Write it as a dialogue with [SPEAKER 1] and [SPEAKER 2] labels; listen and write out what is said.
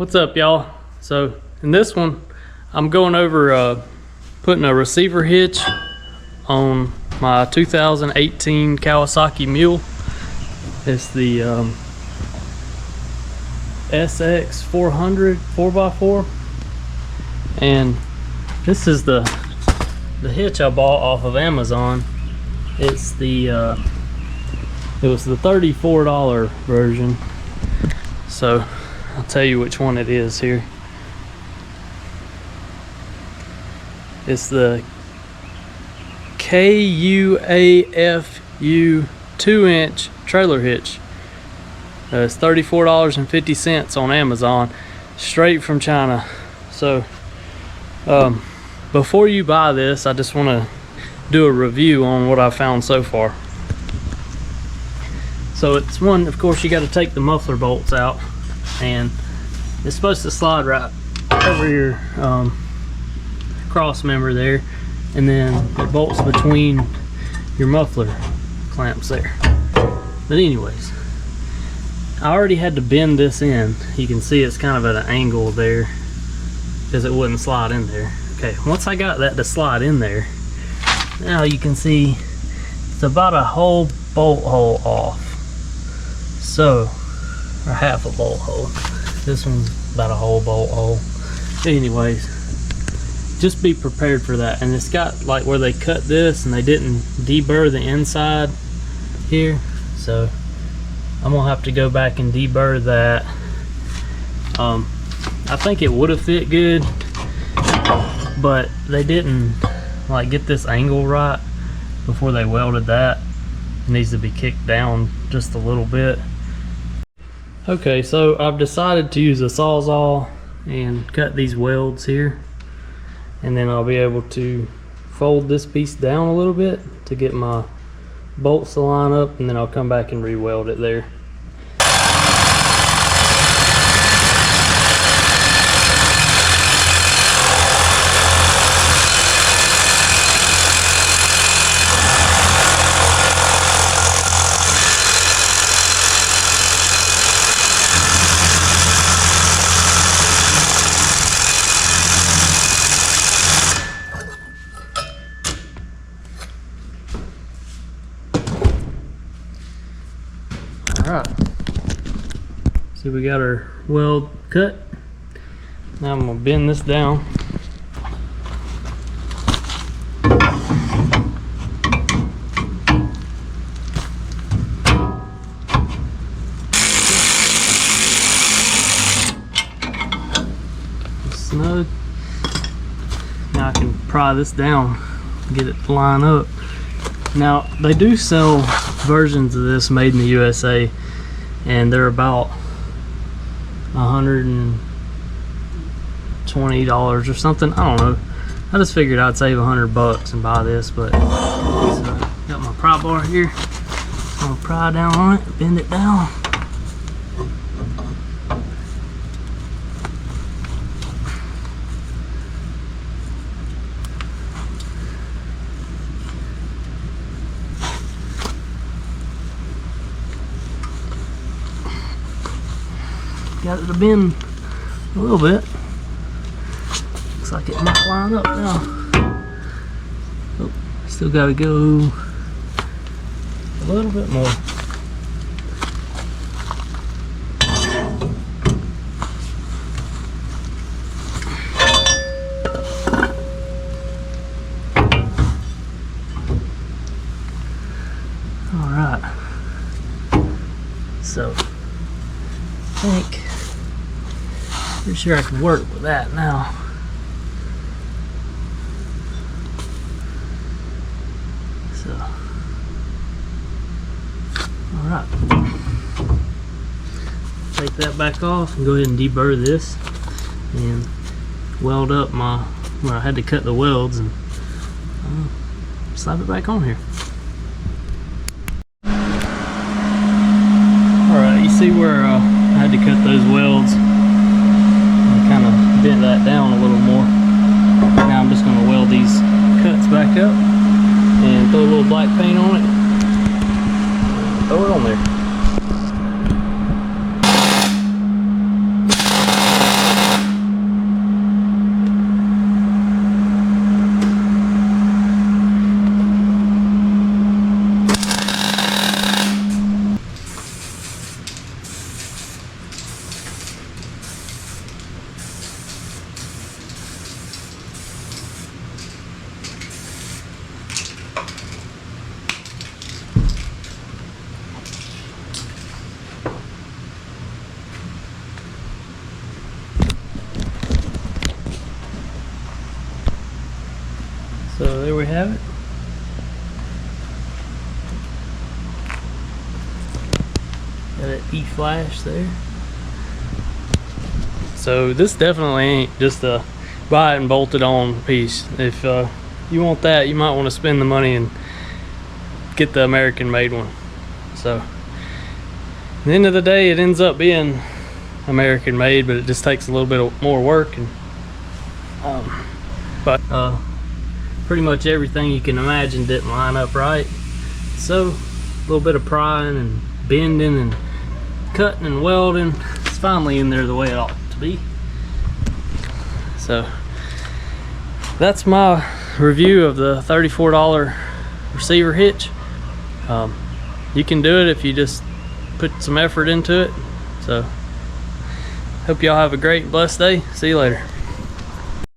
[SPEAKER 1] What's up, y'all? So in this one I'm going over putting a receiver hitch on my 2018 Kawasaki mule. It's the SX 400 4x4, and this is the hitch I bought off of Amazon. It's the it was the $34 version, so I'll tell you which one it is here. It's the KUAFU 2-inch trailer hitch. It's $34.50 on Amazon, straight from China. So before you buy this, I just want to do a review on what I've found so far. So it's one, of course, you got to take the muffler bolts out, and it's supposed to slide right over your cross member there, and then it bolts between your muffler clamps there. But anyways, I already had to bend this in. You can see it's kind of at an angle there because it wouldn't slide in there. Okay, once I got that to slide in there, now you can see it's about a whole bolt hole off. So, or half a bolt hole. This one's about a whole bolt hole. Anyways, just be prepared for that. And it's got like where they cut this and they didn't deburr the inside here, so I'm gonna have to go back and deburr that. I think it would have fit good, but they didn't like get this angle right before they welded that. It needs to be kicked down just a little bit. Okay, so I've decided to use a Sawzall and cut these welds here, and then I'll be able to fold this piece down a little bit to get my bolts to line up, and then I'll come back and re-weld it there. Alright, so we got our weld cut. Now I'm going to bend this down. Snug. Now I can pry this down, get it to line up. Now they do sell versions of this made in the USA, and they're about $120 or something. I don't know. I just figured I'd save $100 and buy this. But so got my pry bar here. I'm gonna pry down on it, bend it down. Got it to bend a little bit. Looks like it might line up now. Oh, still got to go a little bit more. All right. So I think. Pretty sure I can work with that now. So, alright. Take that back off and go ahead and deburr this and weld up my, where I had to cut the welds, and slap it back on here. Alright, you see where I had to cut those welds? Kind of bent that down a little more. Now I'm just going to weld these cuts back up and throw a little black paint on it. Throw it on there. So there we have it. Got that E-flash there. So this definitely ain't just a buy it and bolt it on piece. If you want that, you might want to spend the money and get the American made one. So at the end of the day, it ends up being American made, but it just takes a little bit more work. And pretty much everything you can imagine didn't line up right. So a little bit of prying and bending and cutting and welding, it's finally in there the way it ought to be. So that's my review of the $34 receiver hitch. You can do it if you just put some effort into it. So hope y'all have a great blessed day. See you later.